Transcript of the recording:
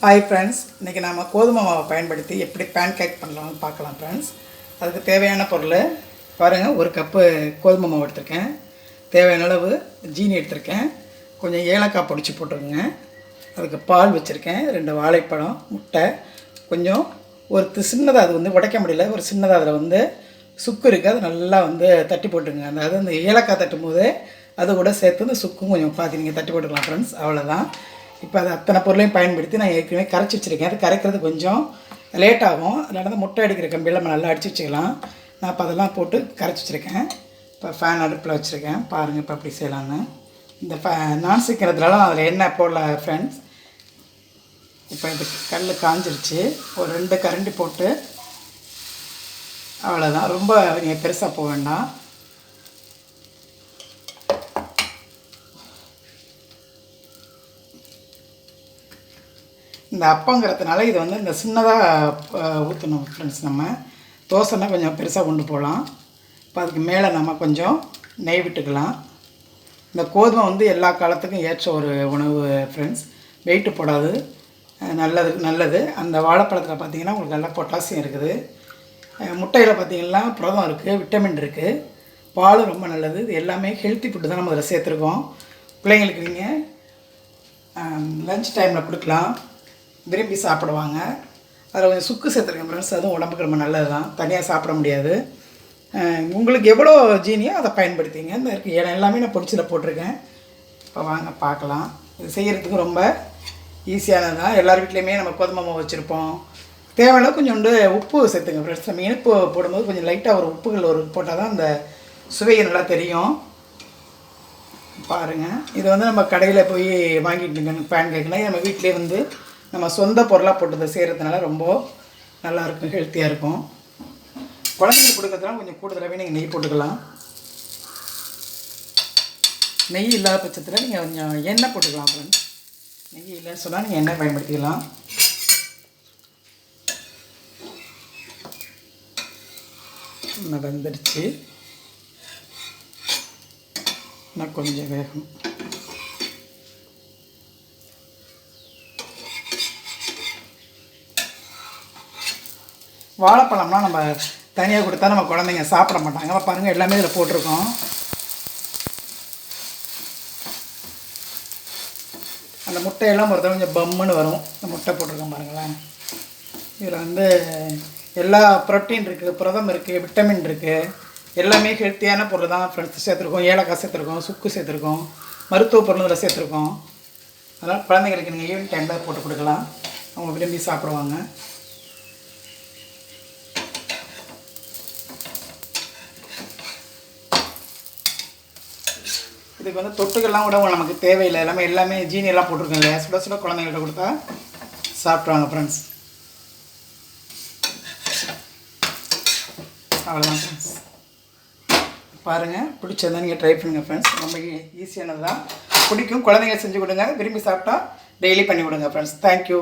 Hi friends, இன்றைக்கி நாம் கோதுமை மாவை பயன்படுத்தி எப்படி பேன் கேக் பண்ணலாம்னு பார்க்கலாம் ஃப்ரெண்ட்ஸ். அதுக்கு தேவையான பொருள் பாருங்கள். ஒரு கப்பு கோதுமை மாவு எடுத்திருக்கேன், தேவையான அளவு ஜீனி எடுத்திருக்கேன், கொஞ்சம் ஏலக்காய் பொடிச்சு போட்டுருங்க, அதுக்கு பால் வச்சுருக்கேன், 2 வாழைப்பழம், முட்டை, கொஞ்சம் ஒரு சின்னதாக அது உடைக்க முடியல, ஒரு சின்னதாக அதில் சுக்கு இருக்குது, அது நல்லா தட்டி போட்டுங்க. அந்த ஏலக்காய் தட்டும் போது அது கூட சேர்த்து இந்த சுக்கும் கொஞ்சம் பார்த்து நீங்கள் தட்டி போட்டுக்கலாம் ஃப்ரெண்ட்ஸ். அவ்வளோதான். இப்போ அது அத்தனை பொருளையும் பயன்படுத்தி நான் ஏற்கனவே கரைச்சி வச்சுருக்கேன். அது கரைக்கிறது கொஞ்சம் லேட் ஆகும், அதனால முட்டை அடிக்கிற கம்பியில் நம்ம நல்லா அடித்து வச்சுக்கலாம். நான் இப்போ அதெல்லாம் போட்டு கரைச்சி வச்சுருக்கேன். இப்போ ஃபேன் அடுப்பில் வச்சுருக்கேன். பாருங்கள் இப்போ அப்படி செய்யலான்னு. இந்த நான் சீக்கிரத்துலலாம் அதில் எண்ணெய் போடல ஃப்ரெண்ட்ஸ். இப்போ இது கல் காஞ்சிருச்சு. ஒரு 2 கரண்டி போட்டு அவ்வளோதான். ரொம்ப நீங்கள் பெருசாக போக வேண்டாம். இந்த அப்பங்கிறதுனால இது இந்த சின்னதாக ஊற்றணும் ஃப்ரெண்ட்ஸ். நம்ம தோசைன்னா கொஞ்சம் பெருசாக கொண்டு போகலாம். இப்போ அதுக்கு மேலே நம்ம கொஞ்சம் நெய் விட்டுக்கலாம். இந்த கோதுமை எல்லா காலத்துக்கும் ஏற்ற ஒரு உணவு ஃப்ரெண்ட்ஸ். வெயிட்டு போடாது, நல்லது. அந்த வாழைப்பழத்தில் பார்த்திங்கன்னா உங்களுக்கு நல்லா பொட்டாசியம் இருக்குது. முட்டையில் பார்த்திங்கன்னா புரதம் இருக்குது, விட்டமின் இருக்குது, பாலும் ரொம்ப நல்லது. இது எல்லாமே ஹெல்த்தி ஃபுட்டு தான் நம்ம அதில் சேர்த்துருக்கோம். பிள்ளைங்களுக்கு நீங்கள் லன்ச் டைமில் கொடுக்கலாம், விரும்பி சாப்பிடுவாங்க. அதில் கொஞ்சம் சுக்கு சேர்த்துருக்கேன் ஃப்ரெண்ட்ஸ், அதுவும் உடம்புக்கு ரொம்ப நல்லது தான், தனியாக சாப்பிட முடியாது. உங்களுக்கு எவ்வளோ ஜீனியோ அதை பயன்படுத்திங்க. இந்த இருக்குது எல்லாமே நான் பொடிச்சில் போட்டிருக்கேன். இப்போ வாங்க பார்க்கலாம். இது செய்கிறதுக்கு ரொம்ப ஈஸியானது தான். எல்லார் வீட்லேயுமே நம்ம கோதுமை மாவு வச்சுருப்போம். தேவையான கொஞ்சோண்டு உப்பு சேர்த்துங்க ஃப்ரெண்ட்ஸ். நம்ம இனிப்பு போடும்போது கொஞ்சம் லைட்டாக ஒரு உப்புகள் போட்டால் தான் அந்த சுவை நல்லா தெரியும். பாருங்கள், இது நம்ம கடையில் போய் வாங்கிட்டு பேன் கேக்லாம் நம்ம வீட்டிலே நம்ம சொந்த பொருளாக போட்டு செய்கிறதுனால ரொம்ப நல்லாயிருக்கும், ஹெல்த்தியாக இருக்கும். குழந்தைங்களுக்கு கொடுக்கறதுனால கொஞ்சம் கூடுதலாகவே நீங்கள் நெய் போட்டுக்கலாம். நெய் இல்லாத பட்சத்தில் நீங்கள் கொஞ்சம் எண்ணெய் போட்டுக்கலாம் ஃப்ரெண்ட்ஸ். நெய் இல்லைன்னு சொன்னால் நீங்கள் எண்ணெய் பயன்படுத்திக்கலாம். வந்துடுச்சு, நான் கொஞ்சம் வேகும். வாழைப்பழம்லாம் நம்ம தனியாக கொடுத்தா நம்ம குழந்தைங்க சாப்பிட மாட்டாங்க. பாருங்கள், எல்லாமே இதில் போட்டிருக்கோம். அந்த முட்டையெல்லாம் பொறுத்த கொஞ்சம் பம்முன்னு வரும். இந்த முட்டை போட்டிருக்கோம் பாருங்களேன். இதில் எல்லா ப்ரோட்டீன் இருக்குது, புரதம் இருக்குது, விட்டமின் இருக்குது, எல்லாமே ஹெல்த்தியான பொருள் தான் ஃப்ரெண்ட்ஸ் சேர்த்துருக்கோம். ஏலக்காய் சேர்த்துருக்கோம், சுக்கு சேர்த்துருக்கோம், மருத்துவ பொருள் இதில் சேர்த்துருக்கோம். அதனால் குழந்தைங்களுக்கு நீங்கள் ஈவினிங் டைமில் போட்டு கொடுக்கலாம், அவங்க விரும்பி சாப்பிடுவாங்க. இதுக்கு தொட்டுக்கெல்லாம் கூட நமக்கு தேவையில்லை. எல்லாமே ஜீனியெல்லாம் போட்டிருக்கோம் இல்லையா, சுட சுட குழந்தைங்கள்ட்ட கொடுத்தா சாப்பிட்ருவாங்க ஃப்ரெண்ட்ஸ். அவ்வளோதான் ஃப்ரெண்ட்ஸ். பாருங்கள், பிடிச்சதான் நீங்கள் ட்ரை பண்ணுங்கள் ஃப்ரெண்ட்ஸ். ரொம்ப ஈஸியானது தான், பிடிக்கும். குழந்தைங்க செஞ்சு கொடுங்க, விரும்பி சாப்பிட்டா டெய்லி பண்ணி கொடுங்க ஃப்ரெண்ட்ஸ். தேங்க்யூ.